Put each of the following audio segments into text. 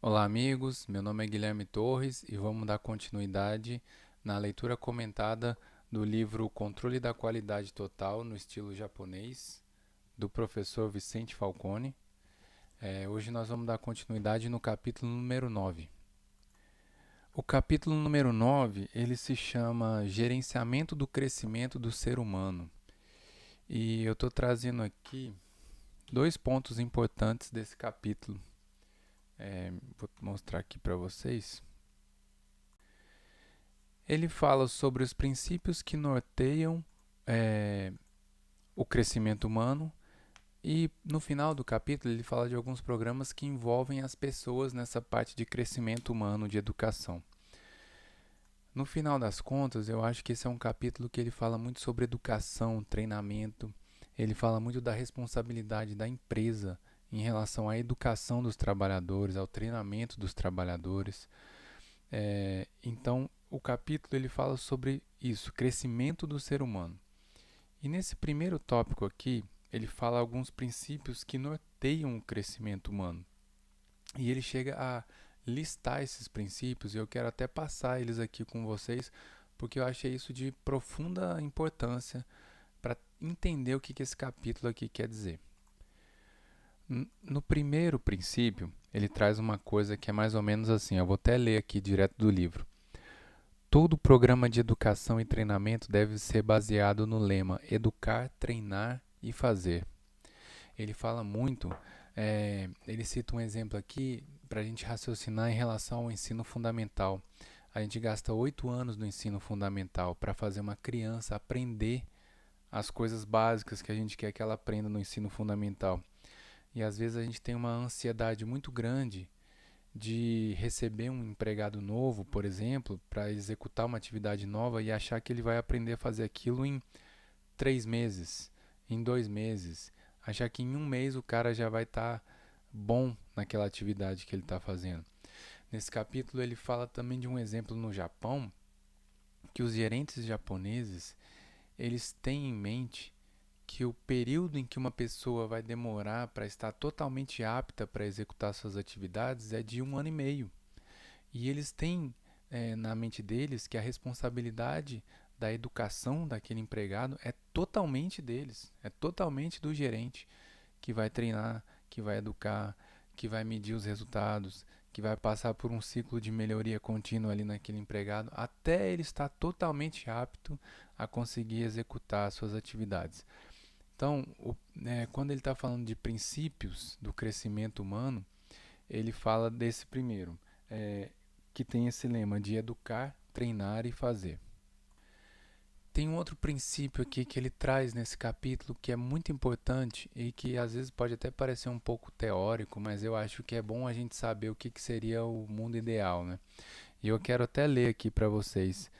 Olá, amigos. Meu nome é Guilherme Torres e vamos dar continuidade na leitura comentada do livro Controle da Qualidade Total no Estilo Japonês, do professor Vicente Falcone. Hoje nós vamos dar continuidade no capítulo número 9. O capítulo número 9 ele se chama Gerenciamento do Crescimento do Ser Humano. E eu estou trazendo aqui dois pontos importantes desse capítulo. Vou mostrar aqui para vocês. Ele fala sobre os princípios que norteiam o crescimento humano e no final do capítulo ele fala de alguns programas que envolvem as pessoas nessa parte de crescimento humano, de educação. No final das contas, eu acho que esse é um capítulo que ele fala muito sobre educação, treinamento, ele fala muito da responsabilidade da empresa em relação à educação dos trabalhadores, ao treinamento dos trabalhadores. Então, o capítulo ele fala sobre isso, crescimento do ser humano. E nesse primeiro tópico aqui, ele fala alguns princípios que norteiam o crescimento humano. E ele chega a listar esses princípios, e eu quero até passar eles aqui com vocês, porque eu achei isso de profunda importância para entender o que esse capítulo aqui quer dizer. No primeiro princípio, ele traz uma coisa que é mais ou menos assim, eu vou até ler aqui direto do livro. Todo programa de educação e treinamento deve ser baseado no lema educar, treinar e fazer. Ele fala muito, ele cita um exemplo aqui para a gente raciocinar em relação ao ensino fundamental. A gente gasta 8 anos no ensino fundamental para fazer uma criança aprender as coisas básicas que a gente quer que ela aprenda no ensino fundamental. E às vezes a gente tem uma ansiedade muito grande de receber um empregado novo, por exemplo, para executar uma atividade nova e achar que ele vai aprender a fazer aquilo em 3 meses, em 2 meses. Achar que em um mês o cara já vai estar bom naquela atividade que ele está fazendo. Nesse capítulo ele fala também de um exemplo no Japão, que os gerentes japoneses eles têm em mente que o período em que uma pessoa vai demorar para estar totalmente apta para executar suas atividades é de 1 ano e meio. E eles têm na mente deles que a responsabilidade da educação daquele empregado é totalmente deles, é totalmente do gerente que vai treinar, que vai educar, que vai medir os resultados, que vai passar por um ciclo de melhoria contínua ali naquele empregado, até ele estar totalmente apto a conseguir executar suas atividades. Então, quando ele está falando de princípios do crescimento humano, ele fala desse primeiro, que tem esse lema de educar, treinar e fazer. Tem um outro princípio aqui que ele traz nesse capítulo que é muito importante e que às vezes pode até parecer um pouco teórico, mas eu acho que é bom a gente saber o que seria o mundo ideal, né? E eu quero até ler aqui para vocês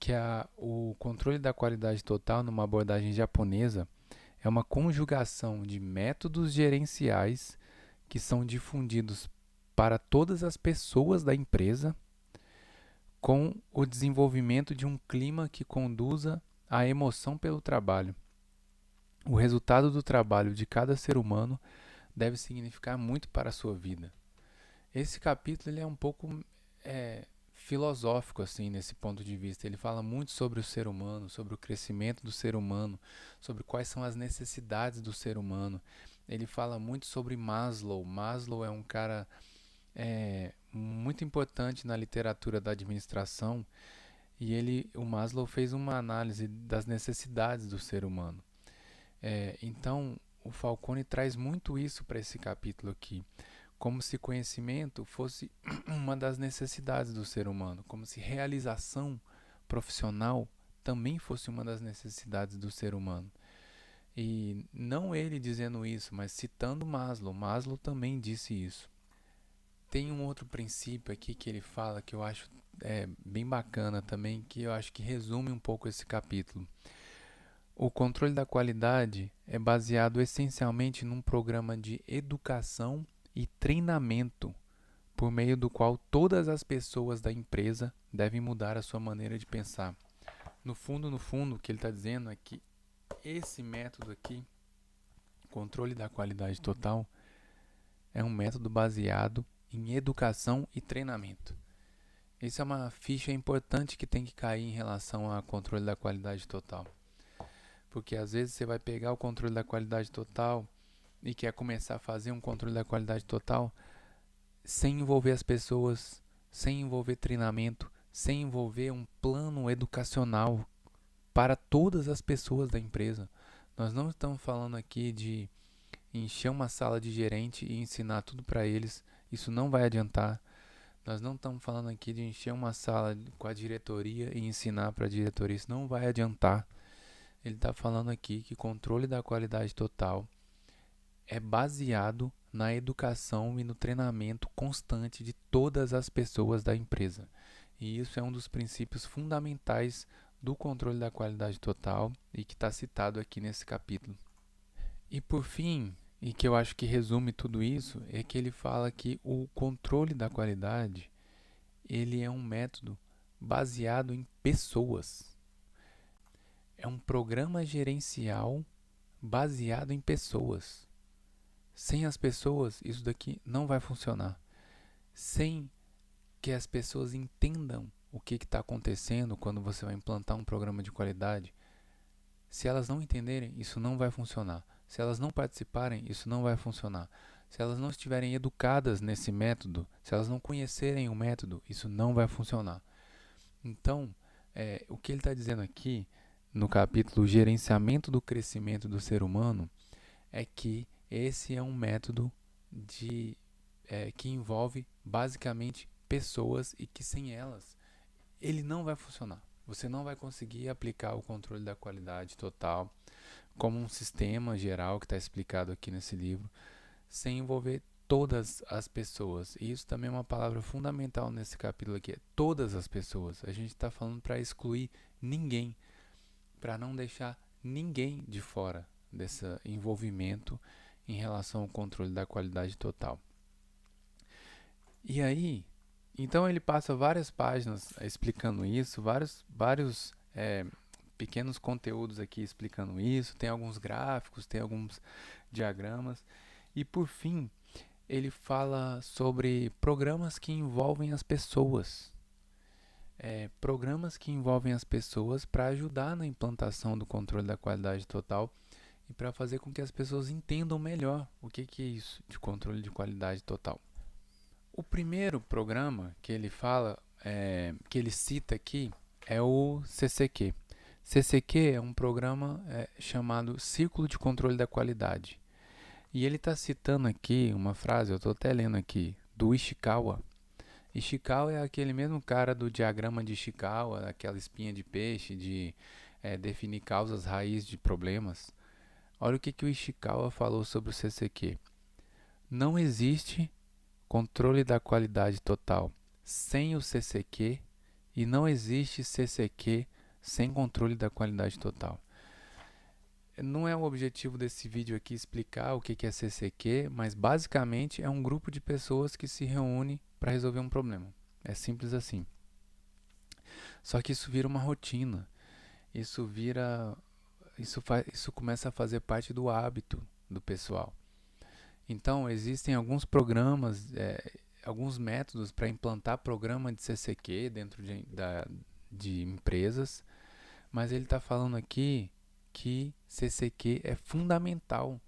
que o controle da qualidade total numa abordagem japonesa é uma conjugação de métodos gerenciais que são difundidos para todas as pessoas da empresa, com o desenvolvimento de um clima que conduza à emoção pelo trabalho. O resultado do trabalho de cada ser humano deve significar muito para a sua vida. Esse capítulo ele é um pouco filosófico assim nesse ponto de vista. Ele fala muito sobre o ser humano, sobre o crescimento do ser humano, sobre quais são as necessidades do ser humano. Ele fala muito sobre Maslow. Maslow é um cara muito importante na literatura da administração e o Maslow fez uma análise das necessidades do ser humano. Então, o Falcone traz muito isso para esse capítulo aqui, como se conhecimento fosse uma das necessidades do ser humano, como se realização profissional também fosse uma das necessidades do ser humano. E não ele dizendo isso, mas citando Maslow. Maslow também disse isso. Tem um outro princípio aqui que ele fala que eu acho bem bacana também, que eu acho que resume um pouco esse capítulo. O controle da qualidade é baseado essencialmente num programa de educação e treinamento, por meio do qual todas as pessoas da empresa devem mudar a sua maneira de pensar. No fundo, o que ele está dizendo é que esse método aqui, controle da qualidade total, é um método baseado em educação e treinamento. Isso é uma ficha importante que tem que cair em relação ao controle da qualidade total. Porque às vezes você vai pegar o controle da qualidade total e quer começar a fazer um controle da qualidade total sem envolver as pessoas, sem envolver treinamento, sem envolver um plano educacional para todas as pessoas da empresa. Nós não estamos falando aqui de encher uma sala de gerente e ensinar tudo para eles. Isso não vai adiantar. Nós não estamos falando aqui de encher uma sala com a diretoria e ensinar para a diretoria. Isso não vai adiantar. Ele está falando aqui que controle da qualidade total é baseado na educação e no treinamento constante de todas as pessoas da empresa. E isso é um dos princípios fundamentais do controle da qualidade total e que está citado aqui nesse capítulo. E por fim, e que eu acho que resume tudo isso, é que ele fala que o controle da qualidade ele é um método baseado em pessoas. É um programa gerencial baseado em pessoas. Sem as pessoas, isso daqui não vai funcionar. Sem que as pessoas entendam o que está acontecendo quando você vai implantar um programa de qualidade, se elas não entenderem, isso não vai funcionar. Se elas não participarem, isso não vai funcionar. Se elas não estiverem educadas nesse método, se elas não conhecerem o método, isso não vai funcionar. Então, o que ele está dizendo aqui, no capítulo Gerenciamento do Crescimento do Ser Humano, é que esse é um método que envolve basicamente pessoas e que sem elas ele não vai funcionar. Você não vai conseguir aplicar o controle da qualidade total como um sistema geral que está explicado aqui nesse livro, sem envolver todas as pessoas. E isso também é uma palavra fundamental nesse capítulo aqui, é todas as pessoas. A gente está falando para excluir ninguém, para não deixar ninguém de fora desse envolvimento em relação ao controle da qualidade total. E aí, então ele passa várias páginas explicando isso, vários pequenos conteúdos aqui explicando isso, tem alguns gráficos, tem alguns diagramas, e por fim, ele fala sobre programas que envolvem as pessoas. Programas que envolvem as pessoas para ajudar na implantação do controle da qualidade total e para fazer com que as pessoas entendam melhor o que é isso de controle de qualidade total. O primeiro programa que ele fala, que ele cita aqui, é o CCQ. CCQ é um programa chamado Círculo de Controle da Qualidade. E ele está citando aqui uma frase, eu estou até lendo aqui, do Ishikawa. Ishikawa é aquele mesmo cara do diagrama de Ishikawa, aquela espinha de peixe, de definir causas raiz de problemas. Olha o que o Ishikawa falou sobre o CCQ. Não existe controle da qualidade total sem o CCQ e não existe CCQ sem controle da qualidade total. Não é o objetivo desse vídeo aqui explicar o que é CCQ, mas basicamente é um grupo de pessoas que se reúne para resolver um problema. É simples assim. Só que isso vira uma rotina. Isso começa a fazer parte do hábito do pessoal. Então, existem alguns programas, alguns métodos para implantar programa de CCQ dentro de empresas, mas ele está falando aqui que CCQ é fundamental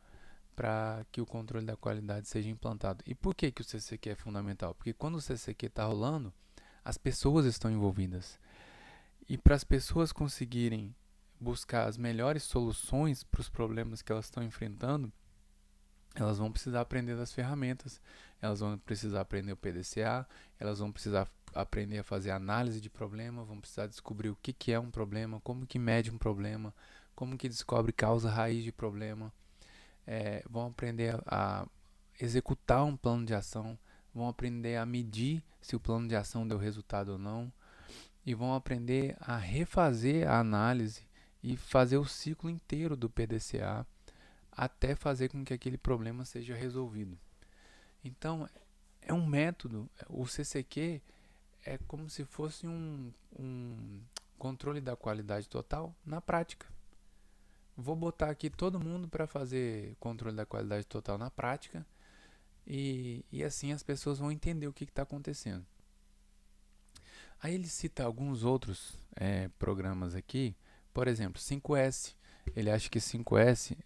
para que o controle da qualidade seja implantado. E por que o CCQ é fundamental? Porque quando o CCQ está rolando, as pessoas estão envolvidas. E para as pessoas conseguirem buscar as melhores soluções para os problemas que elas estão enfrentando, elas vão precisar aprender das ferramentas, elas vão precisar aprender o PDCA, elas vão precisar aprender a fazer análise de problema, vão precisar descobrir o que é um problema, como que mede um problema, como que descobre causa raiz de problema, vão aprender a executar um plano de ação, vão aprender a medir se o plano de ação deu resultado ou não, e vão aprender a refazer a análise e fazer o ciclo inteiro do PDCA, até fazer com que aquele problema seja resolvido. Então, é um método, o CCQ é como se fosse um controle da qualidade total na prática. Vou botar aqui todo mundo para fazer controle da qualidade total na prática e assim as pessoas vão entender o que está acontecendo. Aí ele cita alguns outros programas aqui, por exemplo, 5S. Ele acha que 5S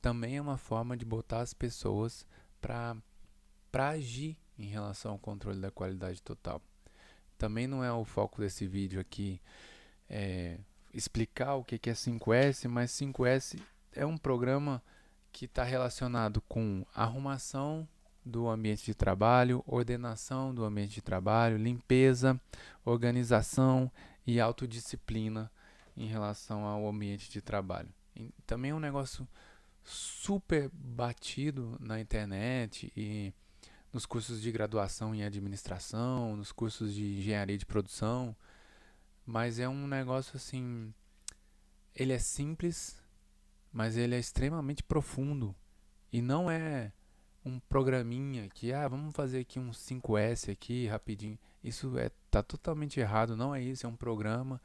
também é uma forma de botar as pessoas para agir em relação ao controle da qualidade total. Também não é o foco desse vídeo aqui explicar o que é 5S, mas 5S é um programa que está relacionado com arrumação do ambiente de trabalho, ordenação do ambiente de trabalho, limpeza, organização e autodisciplina em relação ao ambiente de trabalho. E também é um negócio super batido na internet e nos cursos de graduação em administração, nos cursos de engenharia de produção, mas é um negócio assim, ele é simples, mas ele é extremamente profundo e não é um programinha que, vamos fazer aqui um 5S aqui rapidinho. Isso tá totalmente errado, não é isso, é um programa,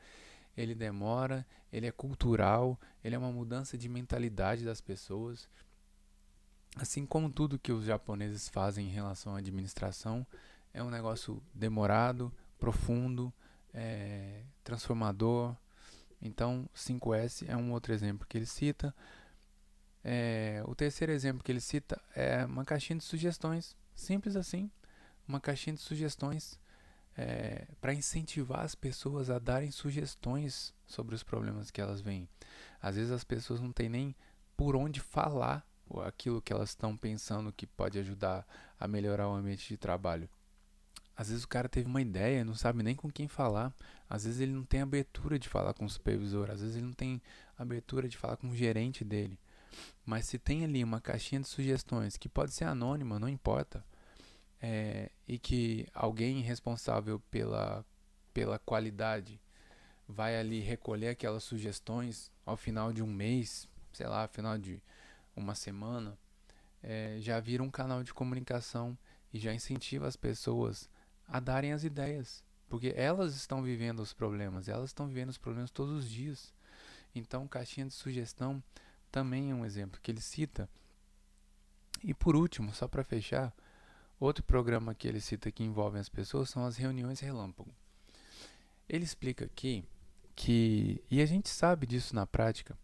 ele demora, ele é cultural, ele é uma mudança de mentalidade das pessoas. Assim como tudo que os japoneses fazem em relação à administração, é um negócio demorado, profundo, transformador. Então, 5S é um outro exemplo que ele cita. O terceiro exemplo que ele cita é uma caixinha de sugestões, simples assim, uma caixinha de sugestões para incentivar as pessoas a darem sugestões sobre os problemas que elas veem. Às vezes as pessoas não têm nem por onde falar aquilo que elas estão pensando que pode ajudar a melhorar o ambiente de trabalho. Às vezes o cara teve uma ideia, não sabe nem com quem falar. Às vezes ele não tem abertura de falar com o supervisor, às vezes ele não tem abertura de falar com o gerente dele. Mas se tem ali uma caixinha de sugestões, que pode ser anônima, não importa, e que alguém responsável pela qualidade vai ali recolher aquelas sugestões ao final de um mês, sei lá, ao final de uma semana, já vira um canal de comunicação e já incentiva as pessoas a darem as ideias. Porque elas estão vivendo os problemas, todos os dias. Então, caixinha de sugestão também é um exemplo que ele cita. E por último, só para fechar, outro programa que ele cita que envolve as pessoas são as reuniões relâmpago. Ele explica aqui que, e a gente sabe disso na prática,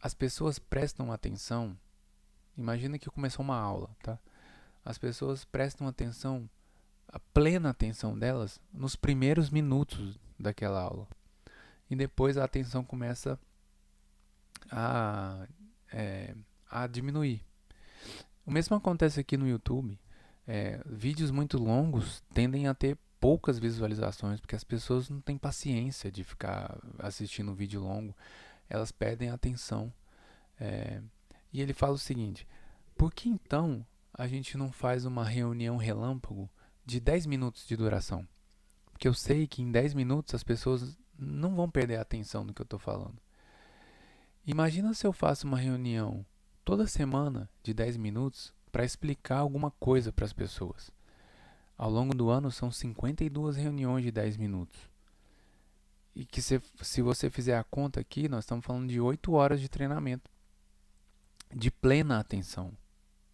as pessoas prestam atenção. Imagina que começou uma aula, tá? As pessoas prestam atenção, a plena atenção delas, nos primeiros minutos daquela aula. E depois a atenção começa a, a diminuir. O mesmo acontece aqui no YouTube. Vídeos muito longos tendem a ter poucas visualizações, porque as pessoas não têm paciência de ficar assistindo um vídeo longo. Elas perdem a atenção. E ele fala o seguinte: por que então a gente não faz uma reunião relâmpago de 10 minutos de duração? Porque eu sei que em 10 minutos as pessoas não vão perder a atenção no que eu estou falando. Imagina se eu faço uma reunião toda semana de 10 minutos para explicar alguma coisa para as pessoas. Ao longo do ano são 52 reuniões de 10 minutos. E que se você fizer a conta aqui, nós estamos falando de 8 horas de treinamento. De plena atenção.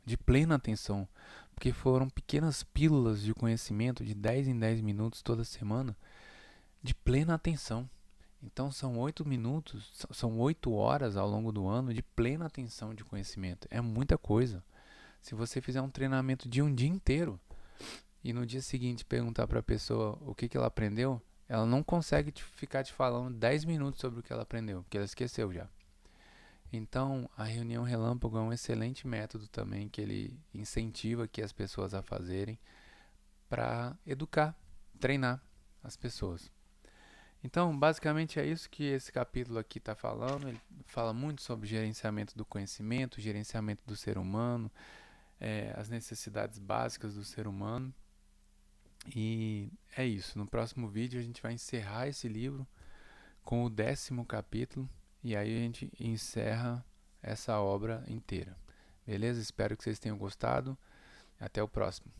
De plena atenção. Porque foram pequenas pílulas de conhecimento de 10 em 10 minutos toda semana. De plena atenção. Então são 8 minutos, são 8 horas ao longo do ano de plena atenção de conhecimento. É muita coisa. Se você fizer um treinamento de um dia inteiro e no dia seguinte perguntar para a pessoa o que ela aprendeu, ela não consegue ficar te falando 10 minutos sobre o que ela aprendeu, porque ela esqueceu já. Então, a reunião relâmpago é um excelente método também que ele incentiva aqui as pessoas a fazerem para educar, treinar as pessoas. Então, basicamente é isso que esse capítulo aqui está falando. Ele fala muito sobre gerenciamento do conhecimento, gerenciamento do ser humano, as necessidades básicas do ser humano. E é isso. No próximo vídeo a gente vai encerrar esse livro com o 10º capítulo e aí a gente encerra essa obra inteira. Beleza? Espero que vocês tenham gostado. Até o próximo.